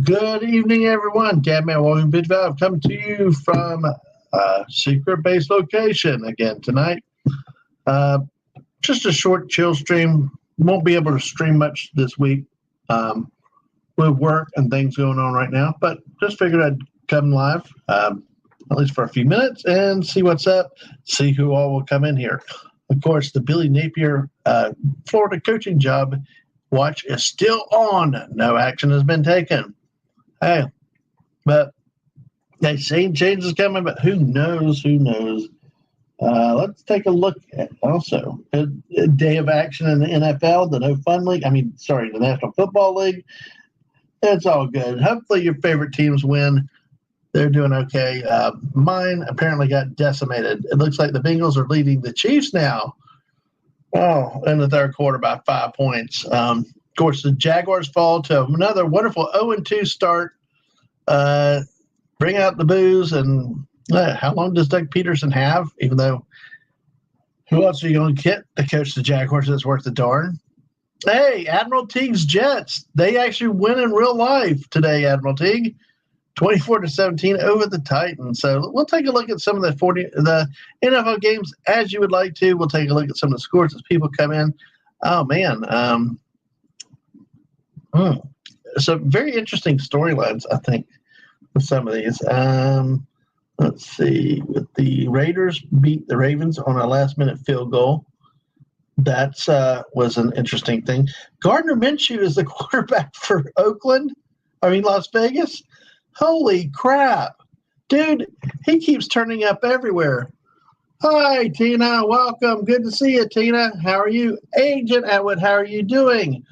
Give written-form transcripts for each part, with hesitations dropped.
Good evening, everyone. Catman Walking Bitch Valve coming to you from a secret base location again tonight. Just a short chill stream. Won't be able to stream much this week with work and things going on right now, but just figured I'd come live at least for a few minutes and see what's up, see who all will come in here. Of course, the Billy Napier Florida coaching job watch is still on. No action has been taken. Hey, but they say change is coming, but who knows? Who knows? Let's take a look at also a day of action in the NFL, the No Fun League. The National Football League. It's all good. Hopefully your favorite teams win. They're doing okay. Mine apparently got decimated. It looks like the Bengals are leading the Chiefs now. Oh, in the third quarter by 5 points. Of course, the Jaguars fall to another wonderful 0-2 start. Bring out the booze. And how long does Doug Peterson have? Even though, who else are you going to get to coach the Jaguars that's worth the darn? Hey, Admiral Teague's Jets. They actually win in real life today, Admiral Teague. 24-17 over the Titans. So we'll take a look at some of the NFL games as you would like to. We'll take a look at some of the scores as people come in. Oh, man. So very interesting storylines, I think, with some of these. Let's see. With the Raiders beat the Ravens on a last-minute field goal. That was an interesting thing. Gardner Minshew is the quarterback for Las Vegas. Holy crap. Dude, he keeps turning up everywhere. Hi, Tina. Welcome. Good to see you, Tina. How are you? Agent Atwood, how are you doing?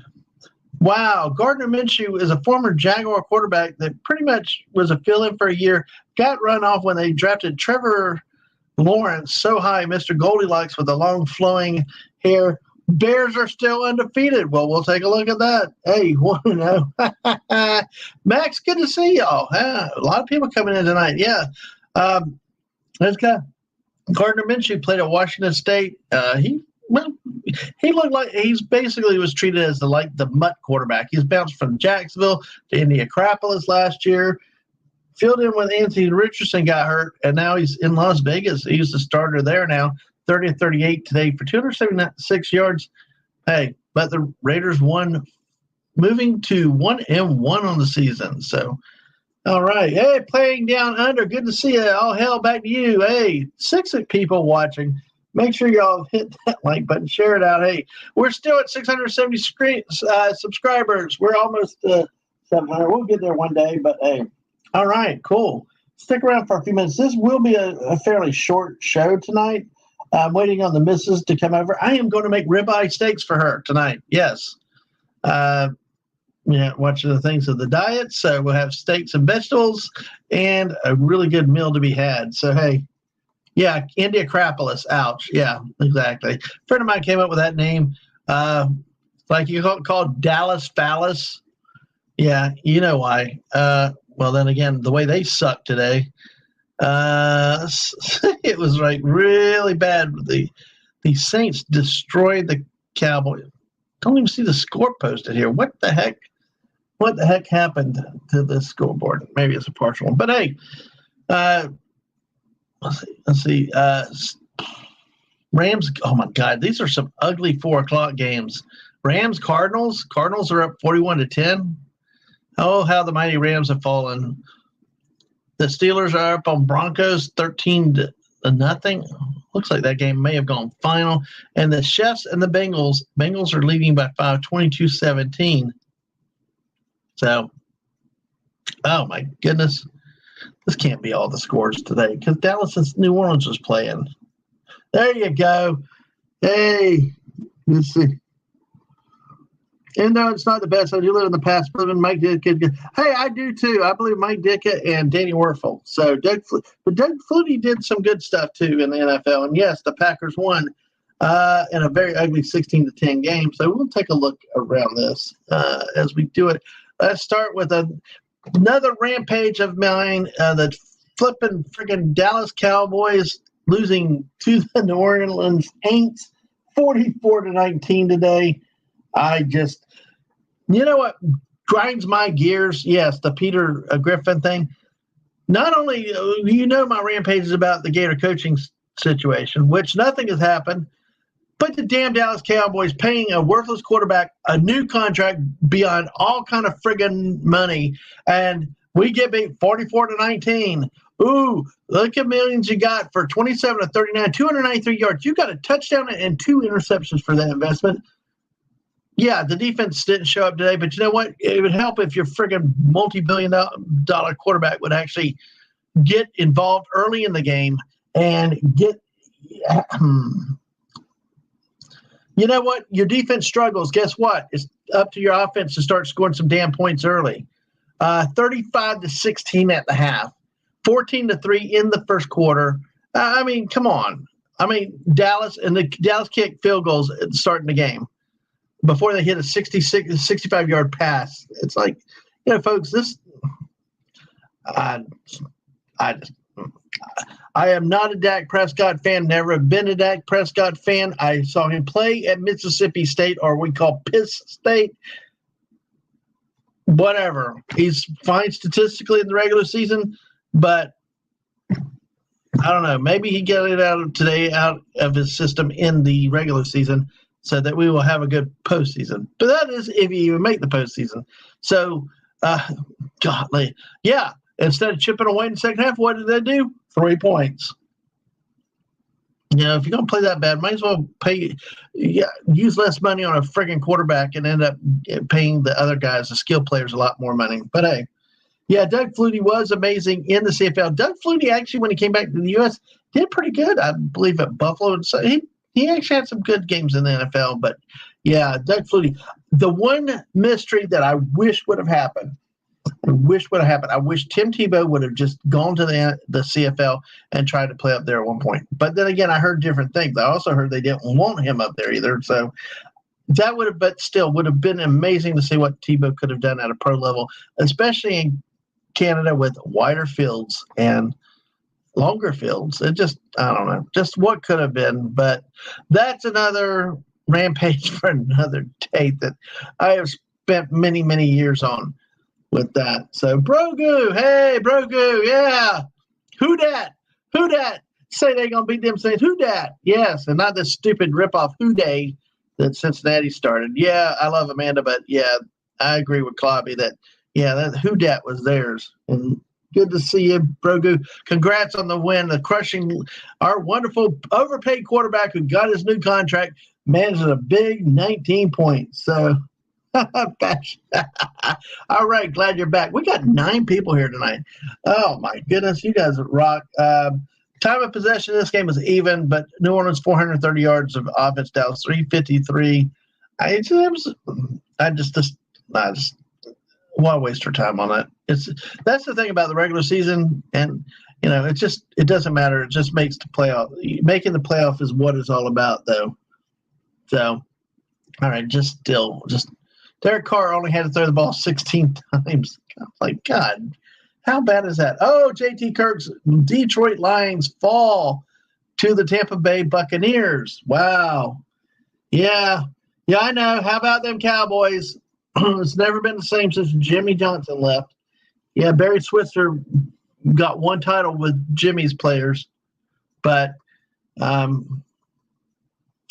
Wow. Gardner Minshew is a former Jaguar quarterback that pretty much was a fill-in for a year, got run off when they drafted Trevor Lawrence so high, Mr. Goldilocks with the long flowing hair. Bears are still undefeated. Well, we'll take a look at that. Hey, 1-0. Max, good to see y'all. A lot of people coming in tonight. Yeah. Let's go. Gardner Minshew played at Washington State. He looked like he's basically was treated as the mutt quarterback. He's bounced from Jacksonville to Indianapolis last year. Filled in when Anthony Richardson got hurt, and now he's in Las Vegas. He's the starter there now. 30-38 today for 276 yards. Hey, but the Raiders won, moving to 1-1 on the season. So, all right. Hey, playing down under. Good to see you. All hell back to you. Hey, 6 people watching. Make sure y'all hit that like button, share it out. Hey, we're still at 670 subscribers. We're almost 700. We'll get there one day, but hey. All right, cool. Stick around for a few minutes. This will be a fairly short show tonight. I'm waiting on the missus to come over. I am going to make ribeye steaks for her tonight. Yes. Watching the things of the diet. So we'll have steaks and vegetables and a really good meal to be had. So, hey, yeah, Indianapolis. Ouch. Yeah, exactly. A friend of mine came up with that name. Like you called Dallas Phallus. Yeah, you know why. Well, then again, the way they suck today. It was like really bad. The Saints destroyed the Cowboys. Don't even see the score posted here. What the heck happened to this scoreboard? Maybe it's a partial one, but hey, let's see. Rams. Oh my God, these are some ugly 4:00 games. Rams Cardinals. Cardinals are up 41-10. Oh, how the mighty Rams have fallen. The Steelers are up on Broncos 13-0. Looks like that game may have gone final. And the Chiefs and the Bengals are leading by 5, 22-17. So, oh my goodness. This can't be all the scores today because Dallas and New Orleans was playing. There you go. Hey, let's see. And no, it's not the best. I do live in the past. Mike Ditka. Hey, I do too. I believe Mike Ditka and Danny Werfel. So Doug Flutie did some good stuff too in the NFL. And yes, the Packers won in a very ugly 16-10 game. So we'll take a look around this as we do it. Let's start with another rampage of mine. The flipping freaking Dallas Cowboys losing to the New Orleans Saints 44-19 today. You know what? grinds my gears, yes, the Peter Griffin thing. Not only, my rampage is about the Gator coaching situation, which nothing has happened, but the damn Dallas Cowboys paying a worthless quarterback a new contract beyond all kind of friggin' money, and we get beat 44-19. Ooh, look at millions you got for 27-39, 293 yards. You got a touchdown and 2 interceptions for that investment. Yeah, the defense didn't show up today, but you know what? It would help if your friggin' multi-billion-dollar quarterback would actually get involved early in the game and get you know what? Your defense struggles. Guess what? It's up to your offense to start scoring some damn points early. 35-16 at the half, 14-3 in the first quarter. I mean, come on. I mean, Dallas kicked field goals at starting the game before they hit a 65-yard pass. It's like, folks, this I am not a Dak Prescott fan, never have been a Dak Prescott fan. I saw him play at Mississippi State, or we call Piss State. Whatever. He's fine statistically in the regular season, but I don't know. Maybe he got it out of his system in the regular season so that we will have a good postseason. But that is if you even make the postseason. So, godly. Yeah, instead of chipping away in the second half, what did they do? 3 points. If you're going to play that bad, might as well use less money on a friggin' quarterback and end up paying the other guys, the skill players, a lot more money. But hey, yeah, Doug Flutie was amazing in the CFL. Doug Flutie actually, when he came back to the U.S., did pretty good, I believe, at Buffalo. And so he actually had some good games in the NFL. But yeah, Doug Flutie. The one mystery that I wish would have happened, I wish Tim Tebow would have just gone to the CFL and tried to play up there at one point. But then again, I heard different things. I also heard they didn't want him up there either. So that would have been amazing to see what Tebow could have done at a pro level, especially in Canada with wider fields and longer fields. It just, I don't know, just what could have been. But that's another rampage for another day that I have spent many, many years on with that. So Brogu, hey Brogu, yeah. Who dat? Say they gonna beat them Saints. Who dat? Yes, and not this stupid ripoff Who Day that Cincinnati started. Yeah, I love Amanda, but yeah, I agree with Clobby that that Who dat was theirs. And good to see you, Brogu. Congrats on the win, the crushing our wonderful overpaid quarterback who got his new contract, managed a big 19 points. So all right, glad you're back. We got 9 people here tonight. Oh my goodness, you guys rock. Time of possession in this game is even, but New Orleans 430 yards of offense, Dallas 353. I just why waste our time on that? That's the thing about the regular season, and it doesn't matter. It just makes the playoff. Making the playoff is what it's all about, though. So, all right, just Derek Carr only had to throw the ball 16 times. Like, God, how bad is that? Oh, JT Kirk's Detroit Lions fall to the Tampa Bay Buccaneers. Wow. Yeah, I know. How about them Cowboys? It's never been the same since Jimmy Johnson left. Yeah, Barry Switzer got one title with Jimmy's players, but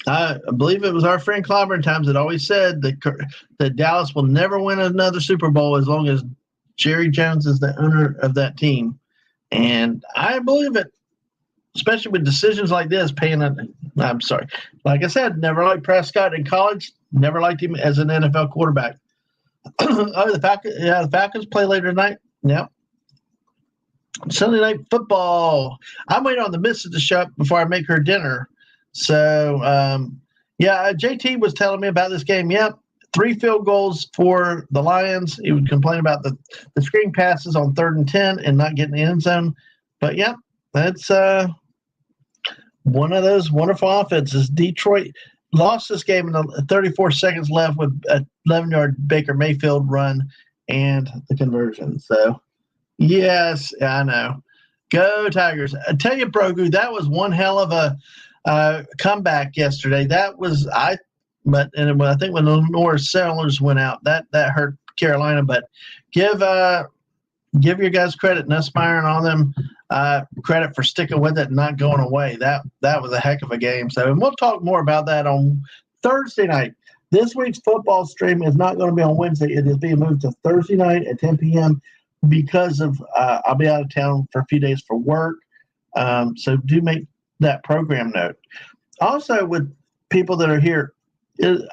I believe it was our friend Clobber Times that always said that Dallas will never win another Super Bowl as long as Jerry Jones is the owner of that team. And I believe it, especially with decisions like this, I'm sorry. Like I said, never liked Prescott in college, never liked him as an NFL quarterback. The Falcons play later tonight. Yep. Sunday Night Football. I'm waiting on the missus to show up before I make her dinner. So, JT was telling me about this game. Yep, 3 field goals for the Lions. He would complain about the screen passes on 3rd and 10 and not getting the end zone. But, yep, that's one of those wonderful offenses. Detroit lost this game in the 34 seconds left with a 11-yard Baker Mayfield run and the conversion. So, yes, I know. Go Tigers. I tell you, Brogu, that was one hell of a comeback yesterday. That was I think when the Norris Sellers went out, that hurt Carolina, but give your guys credit, Nussmeier and all them credit for sticking with it and not going away. That was a heck of a game. So, and we'll talk more about that on Thursday night. This week's football stream is not going to be on Wednesday. It is being moved to Thursday night at 10 p.m. because of I'll be out of town for a few days for work. So do make that program note. Also, with people that are here,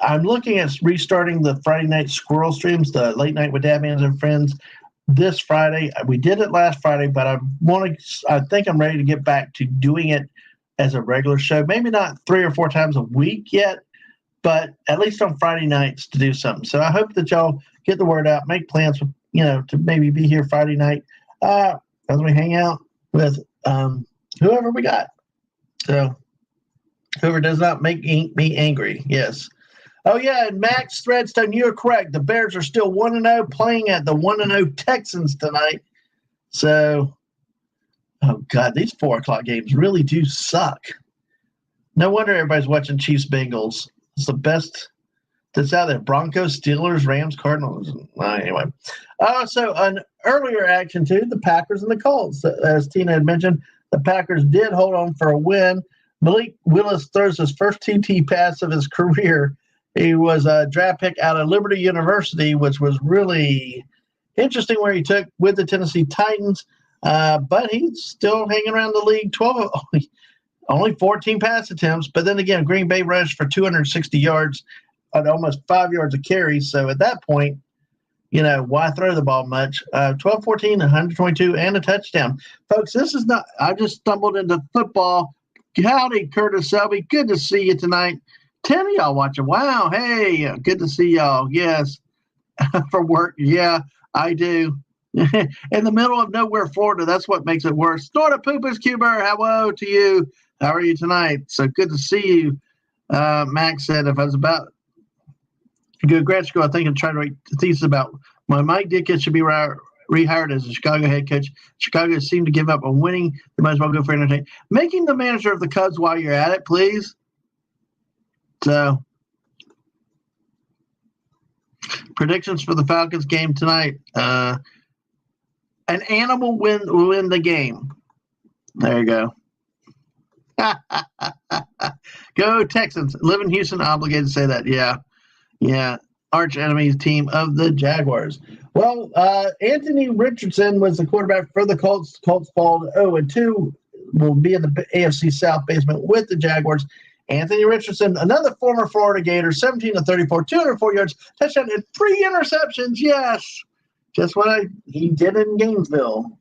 I'm looking at restarting the Friday night squirrel streams, the late night with Dad Mans and Friends, this Friday. We did it last Friday, but I think I'm ready to get back to doing it as a regular show. Maybe not 3 or 4 times a week yet, but at least on Friday nights to do something. So I hope that y'all get the word out, make plans for, to maybe be here Friday night as we hang out with whoever we got. So whoever does not make me angry, yes. Oh, yeah, and Max Threadstone, you're correct. The Bears are still 1-0 playing at the 1-0 Texans tonight. So, oh, God, these 4 o'clock games really do suck. No wonder everybody's watching Chiefs-Bengals. It's the best that's out there. Broncos, Steelers, Rams, Cardinals. Anyway. So, an earlier action, too, the Packers and the Colts. As Tina had mentioned, the Packers did hold on for a win. Malik Willis throws his first TT pass of his career. He was a draft pick out of Liberty University, which was really interesting where he took with the Tennessee Titans. But he's still hanging around the league, only 14 pass attempts. But then again, Green Bay rushed for 260 yards at almost 5 yards a carry. So at that point, why throw the ball much? 12-14, 122, and a touchdown. Folks, this is not – I just stumbled into football. Howdy, Curtis Selby. Good to see you tonight. 10 of y'all watching. Wow. Hey, good to see y'all. Yes. For work. Yeah, I do. In the middle of nowhere, Florida. That's what makes it worse. Snorta Poopas Cuber. Hello to you. How are you tonight? So good to see you. Max said if I was about to go to grad school, I think I'm trying to write a thesis about why Mike Ditka should be rehired as a Chicago head coach. Chicago seemed to give up on winning. They might as well go for entertainment. Making the manager of the Cubs while you're at it, please. So, predictions for the Falcons game tonight. An animal will win the game. There you go. Go Texans. Live in Houston, obligated to say that. Yeah. Arch enemies team of the Jaguars. Well, Anthony Richardson was the quarterback for the Colts. Colts fall 0-2. Will be in the AFC South basement with the Jaguars. Anthony Richardson, another former Florida Gator, 17-34, 204 yards, touchdown, and 3 interceptions. Yes, just what he did in Gainesville.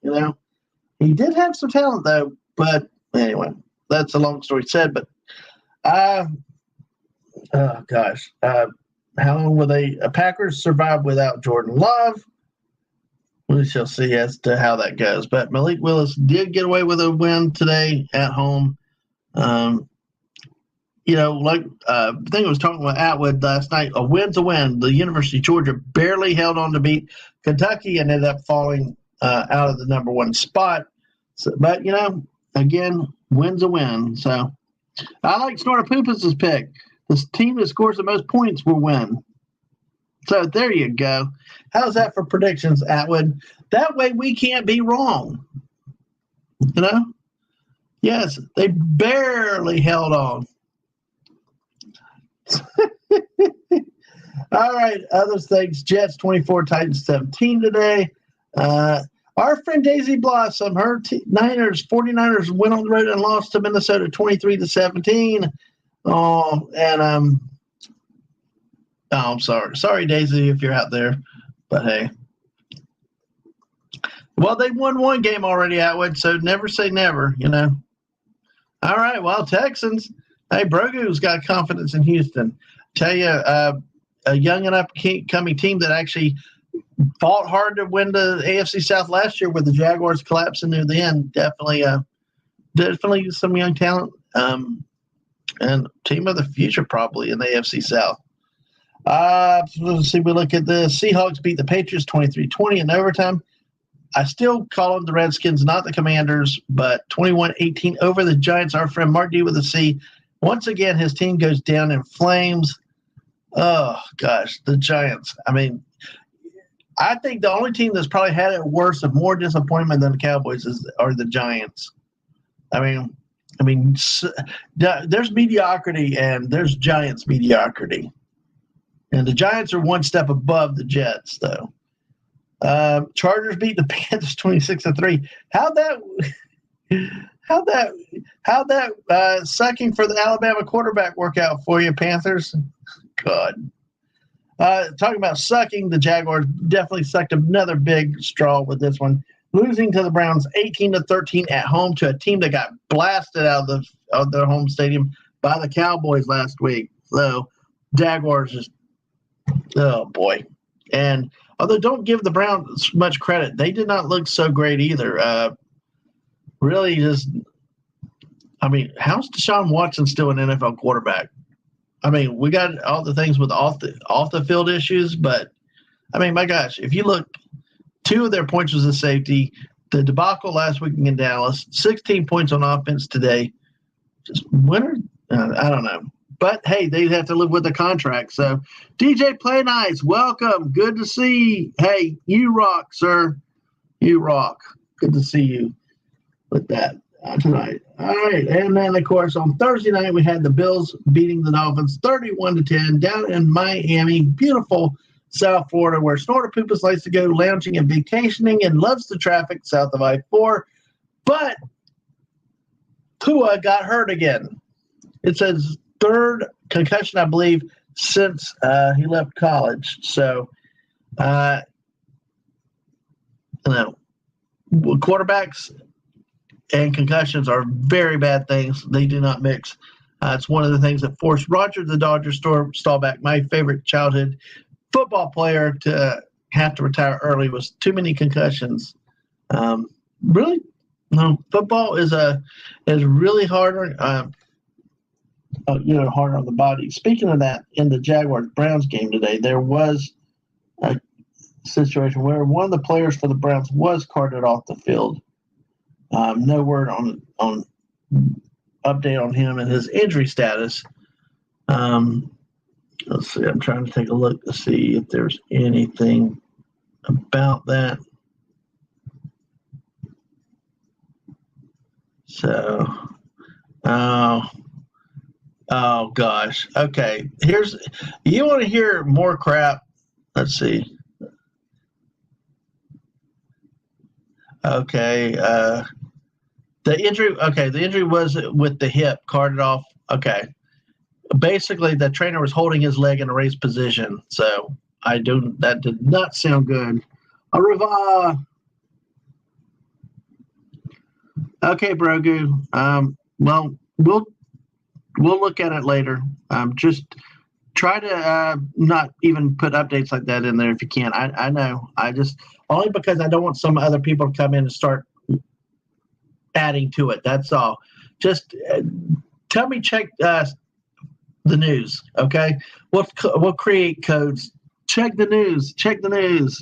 He did have some talent though. But anyway, that's a long story said. But how long will the Packers survive without Jordan Love? We shall see as to how that goes. But Malik Willis did get away with a win today at home. I think I was talking with Atwood last night. A win's a win. The University of Georgia barely held on to beat Kentucky and ended up falling out of the number 1 spot. So, but, again, win's a win. So I like Snorta Poopas' pick. This team that scores the most points will win. So there you go. How's that for predictions, Atwood? That way we can't be wrong. Yes, they barely held on. All right, other things. Jets 24, Titans 17 today. Our friend Daisy Blossom, her 49ers went on the road and lost to Minnesota 23-17. I'm sorry. Sorry, Daisy, if you're out there. But hey. Well, they won one game already, Atwood, so never say never, All right, well, Texans. Hey, Brogu's got confidence in Houston. Tell you, a young and upcoming team that actually fought hard to win the AFC South last year with the Jaguars collapsing near the end. Definitely some young talent and team of the future probably in the AFC South. Let's see. We look at the Seahawks beat the Patriots 23-20 in overtime. I still call them the Redskins, not the Commanders, but 21-18 over the Giants. Our friend Mark D with a C. Once again, his team goes down in flames. Oh, gosh, the Giants. I mean, I think the only team that's probably had it worse and more disappointment than the Cowboys are the Giants. I mean, there's mediocrity and there's Giants mediocrity, and the Giants are one step above the Jets, though. Chargers beat the Panthers 26-3. How'd that sucking for the Alabama quarterback work out for you, Panthers? God. Talking about sucking, the Jaguars definitely sucked another big straw with this one, losing to the Browns 18-13 at home to a team that got blasted out of their home stadium by the Cowboys last week. So Jaguars just, oh boy. And although don't give the Browns much credit, they did not look so great either. Really just, I mean, how's Deshaun Watson still an NFL quarterback? I mean, we got all the things with off the field issues, but I mean, my gosh, if you look, 2 of their points was a safety. The debacle last week in Dallas, 16 points on offense today. Just winner, I don't know. But hey, they have to live with the contract. So, DJ Play Nice, welcome. Good to see. Hey, you rock, sir. You rock. Good to see you with that tonight. All right, and then of course on Thursday night we had the Bills beating the Dolphins 31-10 down in Miami, beautiful South Florida, where Snorter Poopas likes to go lounging and vacationing and loves the traffic south of I-4. But Tua got hurt again. It's his 3rd concussion, I believe, since he left college. So, quarterbacks and concussions are very bad things. They do not mix. It's one of the things that forced Roger the Dodger Staubach, my favorite childhood football player, to have to retire early. Was too many concussions. Really, no. Football is really hard. Hard on the body. Speaking of that, in the Jaguars-Browns game today, there was a situation where one of the players for the Browns was carted off the field. No word on update on him and his injury status. Let's see. I'm trying to take a look to see if there's anything about that. So, oh gosh. Okay. You want to hear more crap? Let's see. Okay. The injury was with the hip, carted off. Okay. Basically, the trainer was holding his leg in a raised position. So that did not sound good. Au revoir. Okay, Brogu. Well, we'll look at it later. Just try to not even put updates like that in there if you can. I know. I just only because I don't want some other people to come in and start adding to it. That's all. Just tell me, check the news, okay? We'll create codes. Check the news.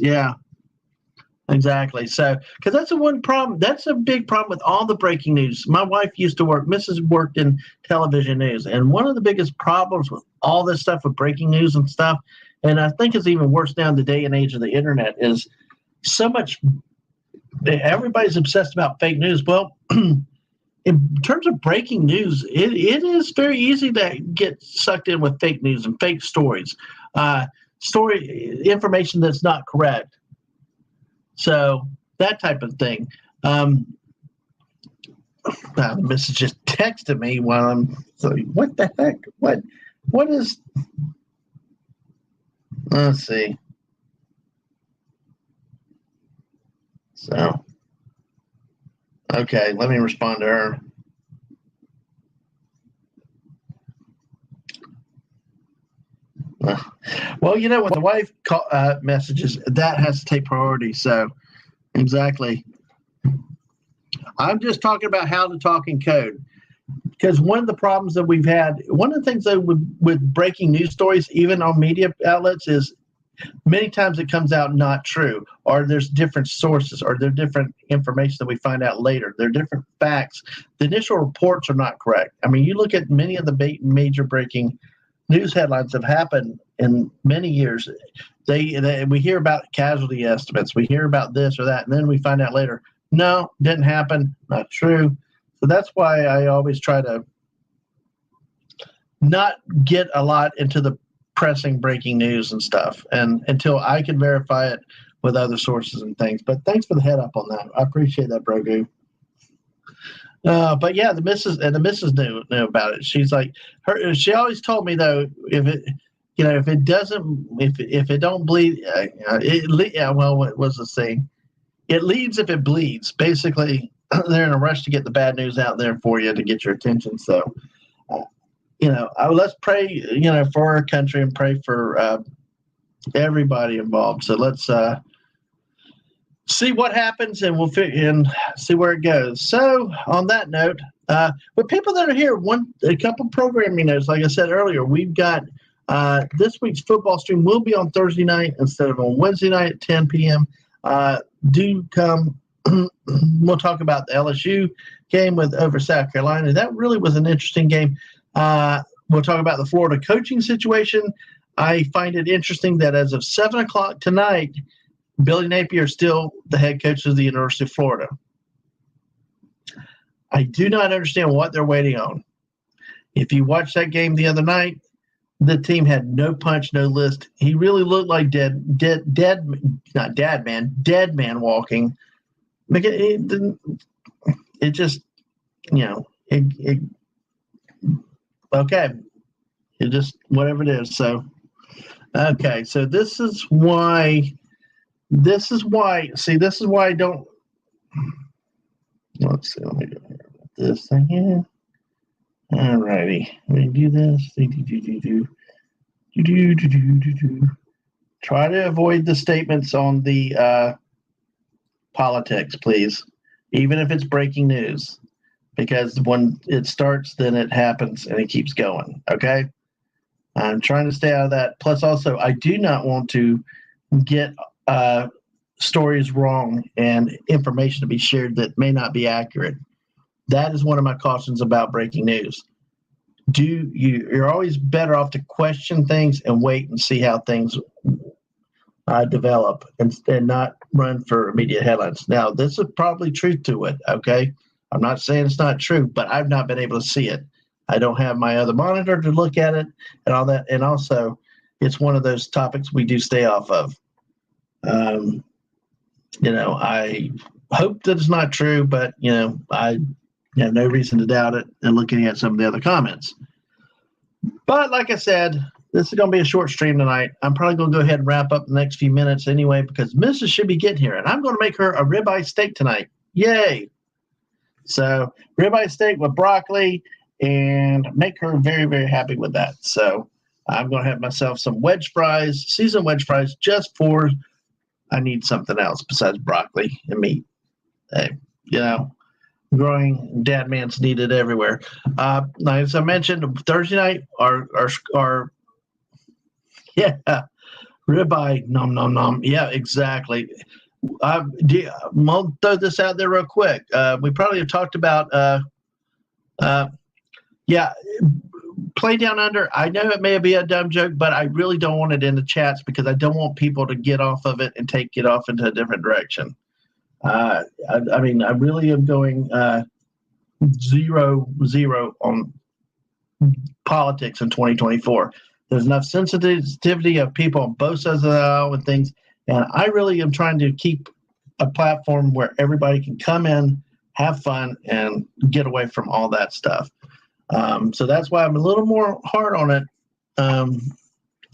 Yeah, exactly. So, because that's the one problem. That's a big problem with all the breaking news. My wife used to Mrs. worked in television news, and one of the biggest problems with all this stuff with breaking news and stuff, and I think it's even worse now in the day and age of the internet, is so much. Everybody's obsessed about fake news. Well, in terms of breaking news, it is very easy to get sucked in with fake news and fake stories, information that's not correct. So that type of thing. The missus just texted me while I'm like, what the heck? What is? Let's see. So, okay, let me respond to her. Well, when the wife messages, that has to take priority. So, exactly. I'm just talking about how to talk in code. Because one of the problems that we've had, one of the things that with breaking news stories, even on media outlets, is many times it comes out not true, or there's different sources, or there's different information that we find out later. There are different facts. The initial reports are not correct. I mean, you look at many of the major breaking news headlines have happened in many years. We hear about casualty estimates, we hear about this or that, and then we find out later, no, didn't happen, not true. So that's why I always try to not get a lot into the pressing breaking news and stuff, and until I can verify it with other sources and things. But thanks for the head up on that. I appreciate that, Brogu. But yeah, the missus knew about it. She's like she always told me though, if it don't bleed, what was the saying? It leads if it bleeds. Basically, they're in a rush to get the bad news out there for you to get your attention. So, let's pray, for our country and pray for everybody involved. So let's see what happens, and we'll see where it goes. So on that note, with people that are here, a couple programming notes. Like I said earlier, we've got this week's football stream will be on Thursday night instead of on Wednesday night at 10 p.m. Do come. We'll talk about the LSU game over South Carolina. That really was an interesting game. We'll talk about the Florida coaching situation. I find it interesting that as of 7 o'clock tonight, Billy Napier is still the head coach of the University of Florida. I do not understand what they're waiting on. If you watched that game the other night, the team had no punch, no list. He really looked like dead man walking. It just, okay. It just, whatever it is. So, okay. So this is why I don't, let's see, let me go here with this thing here. All righty. Let me do this. Try to avoid the statements on the politics, please, even if it's breaking news, because when it starts, then it happens and it keeps going. Okay. I'm trying to stay out of that. Plus, also, I do not want to get stories wrong and information to be shared that may not be accurate. That is one of my cautions about breaking news. You're always better off to question things and wait and see how things develop and not run for immediate headlines. Now, this is probably truth to it, okay? I'm not saying it's not true, but I've not been able to see it. I don't have my other monitor to look at it and all that. And also, it's one of those topics we do stay off of. I hope that it's not true, but, I have no reason to doubt it and looking at some of the other comments. But like I said, this is going to be a short stream tonight. I'm probably going to go ahead and wrap up the next few minutes anyway, because Mrs. should be getting here, and I'm going to make her a ribeye steak tonight. Yay! So ribeye steak with broccoli and make her very, very happy with that. So I'm going to have myself some wedge fries, seasoned wedge fries, just for I need something else besides broccoli and meat. Hey, growing dad man's needed everywhere. As I mentioned, Thursday night, our ribeye, nom nom nom. Yeah, exactly. I'll throw this out there real quick. We probably have talked about, Play Down Under. I know it may be a dumb joke, but I really don't want it in the chats because I don't want people to get off of it and take it off into a different direction. I really am going 0-0 on politics in 2024. There's enough sensitivity of people on both sides of the aisle and things, and I really am trying to keep a platform where everybody can come in, have fun, and get away from all that stuff. So that's why I'm a little more hard on it, and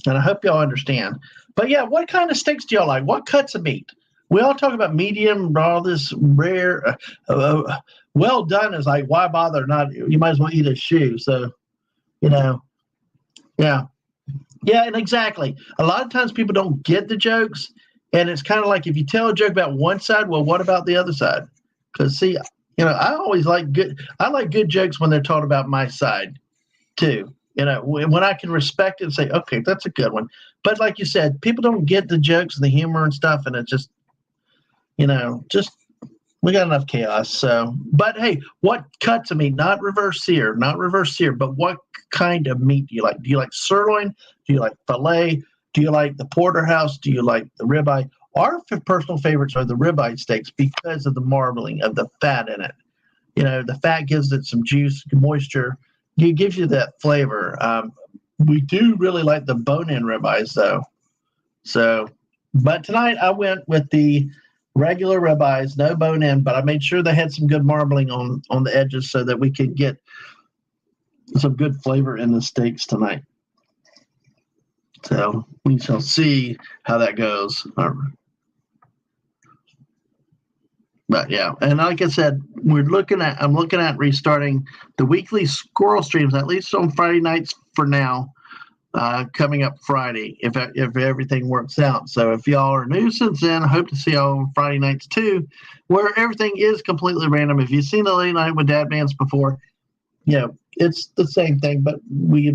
I hope y'all understand. But yeah, what kind of steaks do y'all like? What cuts of meat? We all talk about medium, all this rare. Well done is like, why bother? Not, you might as well eat a shoe. So, yeah. Yeah, and exactly. A lot of times people don't get the jokes, and it's kind of like if you tell a joke about one side, well, what about the other side? Because, see, I always like good jokes when they're taught about my side, too. When I can respect it and say, okay, that's a good one. But like you said, people don't get the jokes and the humor and stuff, and it just We got enough chaos. So, but hey, what cuts of meat? Not reverse sear, but what kind of meat do you like? Do you like sirloin? Do you like filet? Do you like the porterhouse? Do you like the ribeye? Our personal favorites are the ribeye steaks because of the marbling of the fat in it. The fat gives it some juice, moisture. It gives you that flavor. We do really like the bone-in ribeyes, though. So, but tonight I went with the regular ribeyes, no bone in, but I made sure they had some good marbling on the edges so that we could get some good flavor in the steaks tonight. So we shall see how that goes. But yeah, and like I said, I'm looking at restarting the weekly squirrel streams, at least on Friday nights for now. Coming up Friday, if everything works out. So if y'all are new since then, I hope to see y'all on Friday nights too, where everything is completely random. If you've seen the Late Night with Dad Bands before, it's the same thing, but we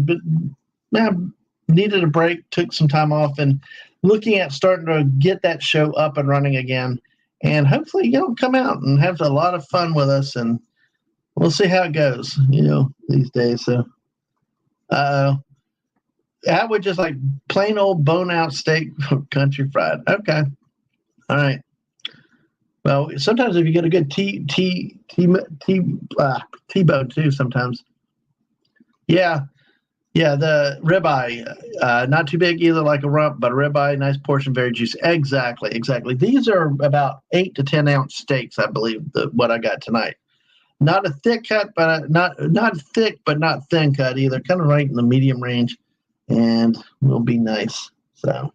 needed a break, took some time off, and looking at starting to get that show up and running again. And hopefully y'all come out and have a lot of fun with us, and we'll see how it goes, these days. So, I would just like plain old bone out steak, country fried. Okay. All right. Well, sometimes if you get a good T-bone too, sometimes. Yeah. Yeah. The ribeye, not too big either, like a rump, but a ribeye, nice portion, very juicy. Exactly. These are about 8 to 10 ounce steaks, I believe, what I got tonight. Not a thick cut, but not thick, but not thin cut either. Kind of right in the medium range. And will be nice. So,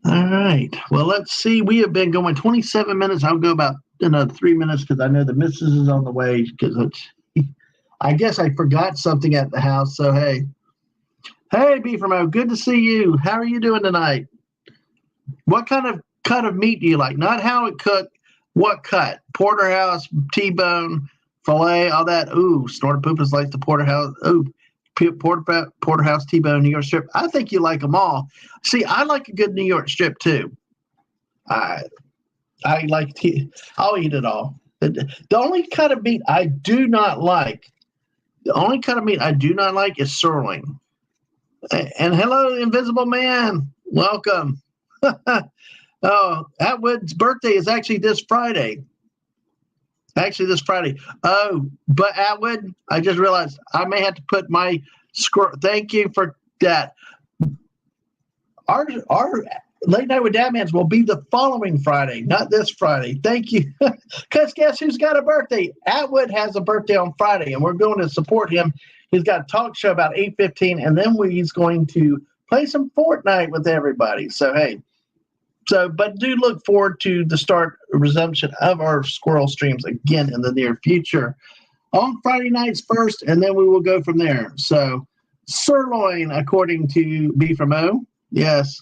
all right. Well, let's see. We have been going 27 minutes. I'll go about another 3 minutes because I know the missus is on the way. Because I guess I forgot something at the house. So hey, Beefermo, good to see you. How are you doing tonight? What kind of cut of meat do you like? Not how it cooked. What cut? Porterhouse, T-bone, filet, all that. Ooh, Snorter Poopas likes the porterhouse. Ooh. Porterhouse, T-bone, New York strip. I think you like them all. See, I like a good New York strip too. I like I'll eat it all. The only kind of meat I do not like, is sirloin. And hello, Invisible Man. Welcome. Oh, Atwood's birthday is actually this Friday. Oh, but Atwood, I just realized I may have to put my score. Thank you for that. Our Late Night with Dadmans will be the following Friday, not this Friday. Thank you. Because guess who's got a birthday? Atwood has a birthday on Friday, and we're going to support him. He's got a talk show about 8:15, and then he's going to play some Fortnite with everybody. So, hey. But do look forward to the resumption of our squirrel streams again in the near future on Friday nights first, and then we will go from there. So, sirloin, according to B from O. Yes.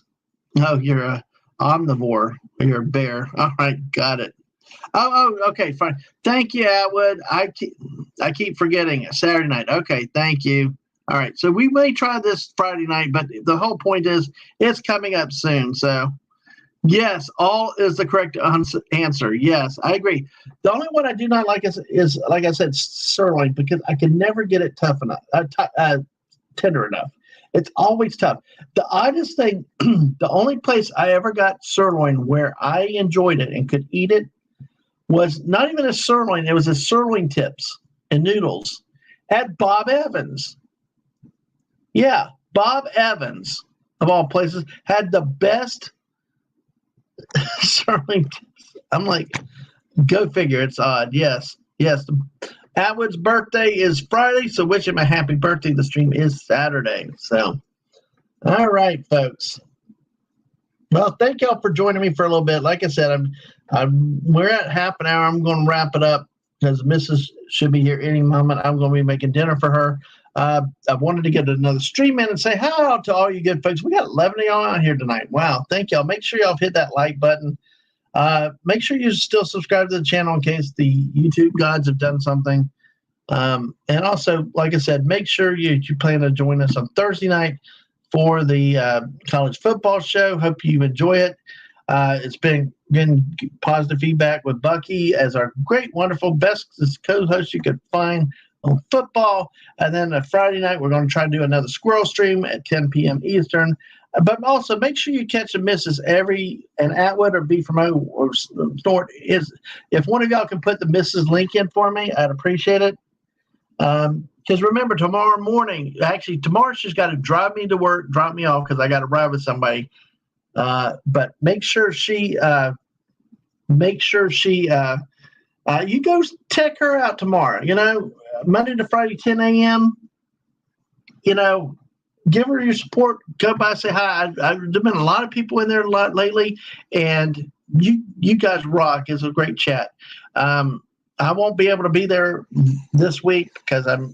Oh, you're a omnivore. You're a bear. All right, got it. Oh, okay, fine. Thank you, Atwood. I keep forgetting it. Saturday night. Okay, thank you. All right, so we may try this Friday night, but the whole point is it's coming up soon. So. Yes, all is the correct answer. Yes, I agree. The only one I do not like is like I said, sirloin, because I can never get it tough enough, tender enough. It's always tough. The oddest thing, the only place I ever got sirloin where I enjoyed it and could eat it was not even a sirloin. It was a sirloin tips and noodles at Bob Evans. Yeah, Bob Evans, of all places, had the best sirloin. I'm like, go figure. It's odd. Yes. Atwood's birthday is Friday, so wish him a happy birthday. The stream is Saturday. So, all right, folks. Well, thank y'all for joining me for a little bit. Like I said, we're at half an hour. I'm going to wrap it up because Mrs. should be here any moment. I'm going to be making dinner for her. I wanted to get another stream in and say hi to all you good folks. We got 11 of y'all out here tonight. Wow. Thank y'all. Make sure y'all hit that like button. Make sure you still subscribe to the channel in case the YouTube gods have done something. And also, like I said, make sure you plan to join us on Thursday night for the college football show. Hope you enjoy it. It's been getting positive feedback with Bucky as our great, wonderful, best co-host you could find on football. And then Friday night, we're going to try to do another squirrel stream at 10 p.m. Eastern. But also make sure you catch and misses and Atwood or B from O or Snort is. If one of y'all can put the misses link in for me, I'd appreciate it. Because remember, tomorrow morning, actually, tomorrow she's got to drive me to work, drop me off because I got to ride with somebody. But make sure she, you go check her out tomorrow. Monday to Friday, 10 a.m. Give her your support. Go by, say hi. There've been a lot of people in there a lot lately, and you guys rock. It's a great chat. I won't be able to be there this week because I'm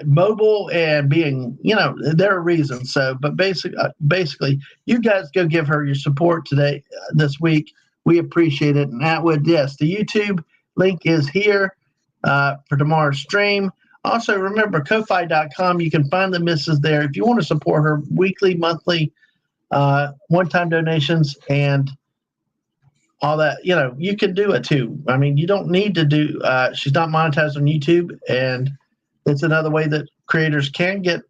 mobile and being, there are reasons. So, but basically, you guys go give her your support today, this week. We appreciate it. And Atwood, yes, the YouTube link is here for tomorrow's stream. Also, remember, Ko-Fi.com. You can find the misses there. If you want to support her weekly, monthly, one-time donations, and all that, you can do it too. I mean, you don't need to do, she's not monetized on YouTube, and it's another way that creators can get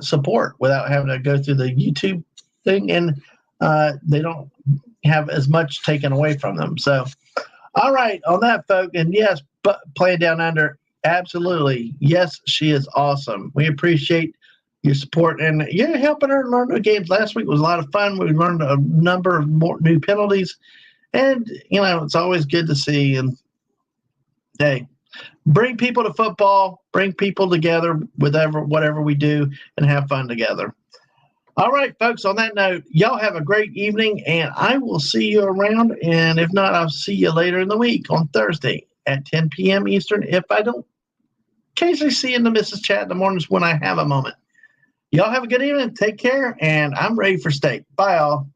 support without having to go through the YouTube thing, and they don't have as much taken away from them. So, all right, on that, folks, and yes, but Playing Down Under, absolutely. Yes, she is awesome. We appreciate your support, and you're helping her learn the games. Last week was a lot of fun. We learned a number of more new penalties. And, it's always good to see. And, hey, bring people to football, bring people together with whatever we do, and have fun together. All right, folks, on that note, y'all have a great evening, and I will see you around. And if not, I'll see you later in the week on Thursday at 10 p.m. Eastern. If I don't occasionally see you in the Mrs. Chat in the mornings when I have a moment. Y'all have a good evening. Take care, and I'm ready for steak. Bye, all.